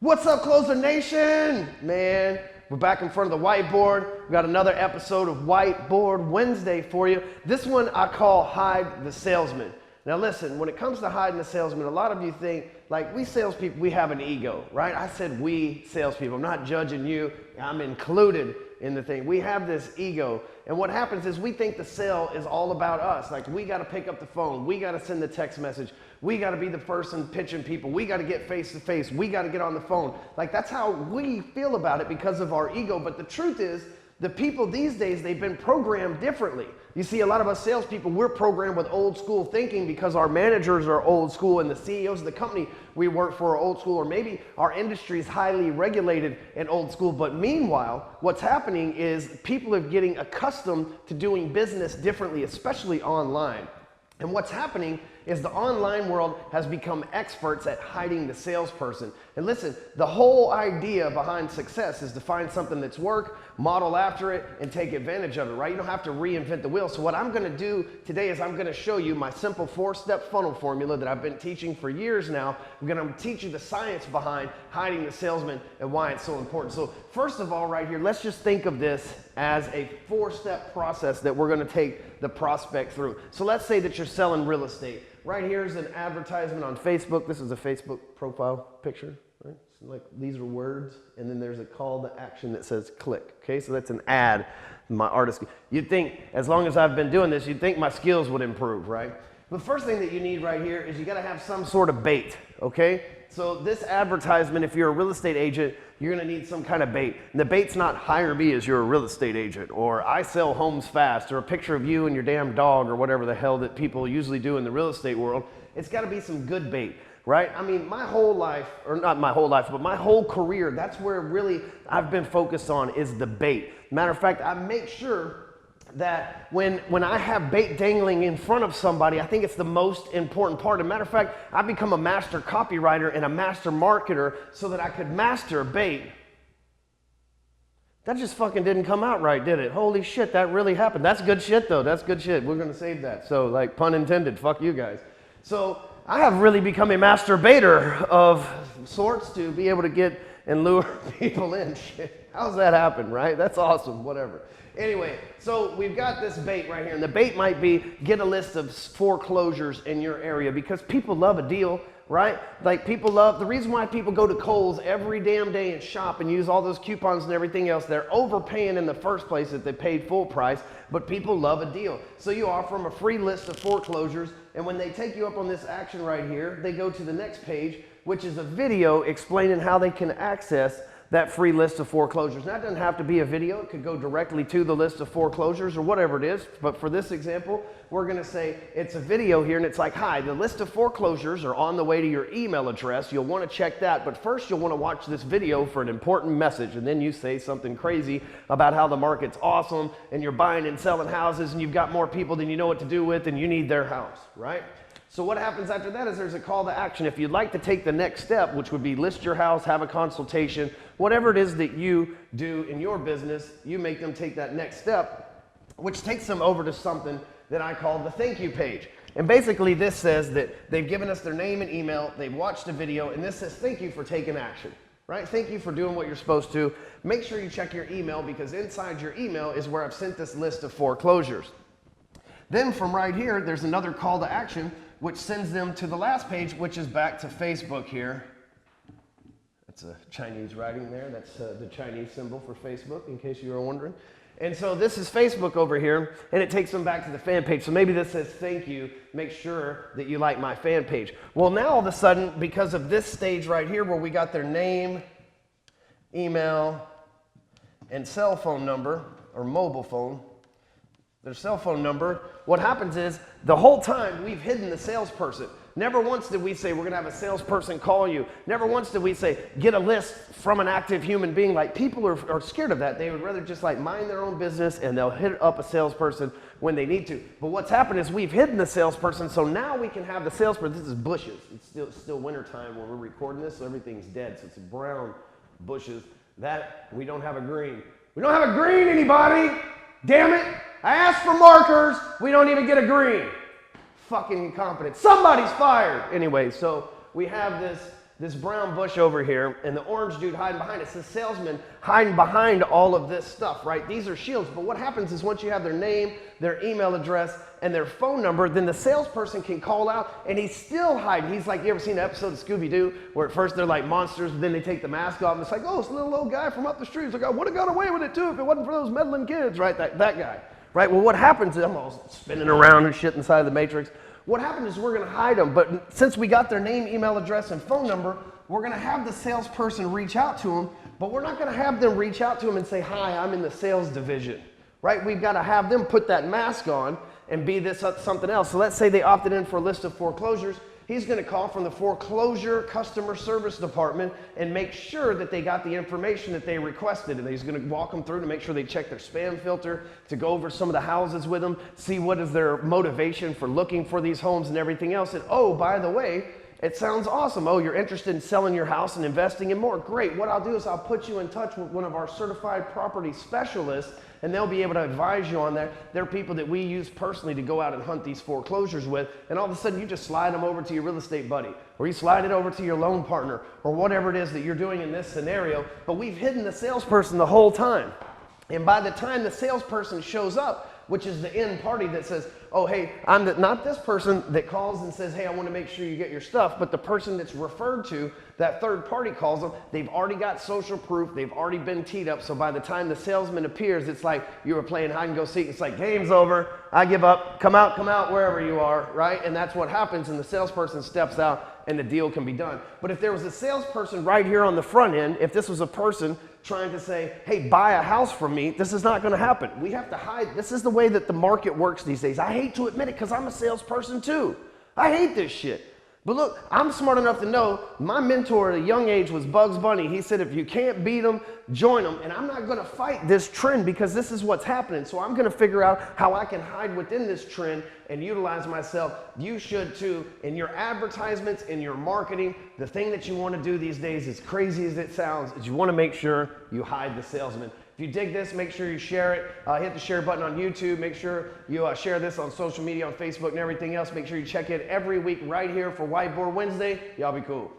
What's up, Closer Nation? Man, we're back in front of the whiteboard. We've got another episode of Whiteboard Wednesday for you. This one I call Hide the Salesman. Now listen, when it comes to hiding the salesman, a lot of you think, like, we salespeople, we have an ego, right? I said we salespeople. I'm not judging you. I'm included in the thing. We have this ego. And what happens is we think the sale is all about us. Like, we got to pick up the phone. We got to send the text message. We got to be the person pitching people. We got to get face to face. We got to get on the phone. Like, that's how we feel about it because of our ego. But the truth is, the people these days, they've been programmed differently. You see, a lot of us salespeople, we're programmed with old school thinking because our managers are old school and the CEOs of the company we work for are old school, or maybe our industry is highly regulated and old school. But meanwhile, what's happening is people are getting accustomed to doing business differently, especially online. And what's happening is the online world has become experts at hiding the salesperson. And listen, the whole idea behind success is to find something that's worked, model after it, and take advantage of it, right? You don't have to reinvent the wheel. So what I'm gonna do today is I'm gonna show you my simple 4-step funnel formula that I've been teaching for years now. I'm gonna teach you the science behind hiding the salesman and why it's so important. So first of all, right here, let's just think of this as a 4-step process that we're gonna take the prospect through. So let's say that you're selling real estate. Right here is an advertisement on Facebook. This is a Facebook profile picture, right? So like, these are words, and then there's a call to action that says click, okay? So that's an ad, my artist. You'd think, as long as I've been doing this, you'd think my skills would improve, right? The first thing that you need right here is you gotta have some sort of bait, okay? So this advertisement, if you're a real estate agent, you're gonna need some kind of bait. And the bait's not hire me as your real estate agent, or I sell homes fast, or a picture of you and your damn dog, or whatever the hell that people usually do in the real estate world. It's gotta be some good bait, right? I mean, my whole life, or not my whole life, but my whole career, that's where really I've been focused on is the bait. Matter of fact, I make sure that when I have bait dangling in front of somebody, I think it's the most important part. As a matter of fact, I've become a master copywriter and a master marketer so that I could master bait. That just fucking didn't come out right, did it? Holy shit, that really happened. That's good shit, though. That's good shit. We're going to save that. So, like, pun intended, fuck you guys. So I have really become a master baiter of sorts to be able to get and lure people in. Shit. How's that happen, right? That's awesome, whatever. Anyway, so we've got this bait right here, and the bait might be get a list of foreclosures in your area because people love a deal, right? Like, people love, the reason why people go to Kohl's every damn day and shop and use all those coupons and everything else, they're overpaying in the first place if they paid full price, but people love a deal. So you offer them a free list of foreclosures, and when they take you up on this action right here, they go to the next page, which is a video explaining how they can access that free list of foreclosures. Now, it doesn't have to be a video. It could go directly to the list of foreclosures or whatever it is. But for this example, we're going to say it's a video here, and it's like, hi, the list of foreclosures are on the way to your email address. You'll want to check that. But first, you'll want to watch this video for an important message. And then you say something crazy about how the market's awesome, and you're buying and selling houses, and you've got more people than you know what to do with, and you need their house, right? So what happens after that is there's a call to action. If you'd like to take the next step, which would be list your house, have a consultation, whatever it is that you do in your business, you make them take that next step, which takes them over to something that I call the thank you page. And basically this says that they've given us their name and email, they've watched a video, and this says thank you for taking action, right? Thank you for doing what you're supposed to. Make sure you check your email because inside your email is where I've sent this list of foreclosures. Then from right here, there's another call to action, which sends them to the last page, which is back to Facebook here. That's a Chinese writing there. That's the Chinese symbol for Facebook, in case you were wondering. And so this is Facebook over here, and it takes them back to the fan page. So maybe this says, thank you, make sure that you like my fan page. Well, now all of a sudden, because of this stage right here where we got their name, email, and cell phone number, or mobile phone, their cell phone number, what happens is the whole time we've hidden the salesperson. Never once did we say we're gonna have a salesperson call you. Never once did we say get a list from an active human being. Like, people are scared of that. They would rather just like mind their own business, and they'll hit up a salesperson when they need to. But what's happened is we've hidden the salesperson, so now we can have the salesperson. This is bushes. It's still winter time when we're recording this, so everything's dead. So it's brown bushes. That we don't have a green. We don't have a green, anybody. Damn it. I asked for markers, we don't even get a green. Fucking incompetent. Somebody's fired. Anyway, so we have this this brown bush over here and the orange dude hiding behind it. It's the salesman hiding behind all of this stuff, right? These are shields. But what happens is once you have their name, their email address, and their phone number, then the salesperson can call out and he's still hiding. He's like, you ever seen an episode of Scooby-Doo where at first they're like monsters, but then they take the mask off and it's like, oh, it's a little old guy from up the street. He's like, I would have got away with it too if it wasn't for those meddling kids, right? That guy, right? Well, what happens is, I'm all spinning around and shit inside the Matrix. What happens is we're gonna hide them, but since we got their name, email address, and phone number, we're gonna have the salesperson reach out to them, but we're not gonna have them reach out to them and say, hi, I'm in the sales division, right? We've gotta have them put that mask on and be this something else. So let's say they opted in for a list of foreclosures. He's gonna call from the foreclosure customer service department and make sure that they got the information that they requested. And he's gonna walk them through to make sure they check their spam filter, to go over some of the houses with them, see what is their motivation for looking for these homes and everything else. And oh, by the way, it sounds awesome. Oh, you're interested in selling your house and investing in more. Great. What I'll do is I'll put you in touch with one of our certified property specialists and they'll be able to advise you on that. They're people that we use personally to go out and hunt these foreclosures with, and all of a sudden you just slide them over to your real estate buddy, or you slide it over to your loan partner, or whatever it is that you're doing in this scenario, but we've hidden the salesperson the whole time. And by the time the salesperson shows up, which is the end party that says, oh, hey, I'm not this person that calls and says, hey, I want to make sure you get your stuff, but the person that's referred to, that third party calls them, they've already got social proof, they've already been teed up, so by the time the salesman appears, it's like you were playing hide and go seek, it's like, game's over, I give up, come out, wherever you are, right? And that's what happens, and the salesperson steps out and the deal can be done. But if there was a salesperson right here on the front end, if this was a person trying to say, hey, buy a house from me, this is not gonna happen. We have to hide. This is the way that the market works these days. I hate to admit it because I'm a salesperson too. I hate this shit. But look, I'm smart enough to know my mentor at a young age was Bugs Bunny. He said, if you can't beat them, join them. And I'm not gonna fight this trend because this is what's happening. So I'm gonna figure out how I can hide within this trend and utilize myself. You should too. In your advertisements, in your marketing, the thing that you wanna do these days, as crazy as it sounds, is you wanna make sure you hide the salesman. If you dig this, make sure you share it. Hit the share button on YouTube. Make sure you share this on social media, on Facebook and everything else. Make sure you check in every week right here for Whiteboard Wednesday. Y'all be cool.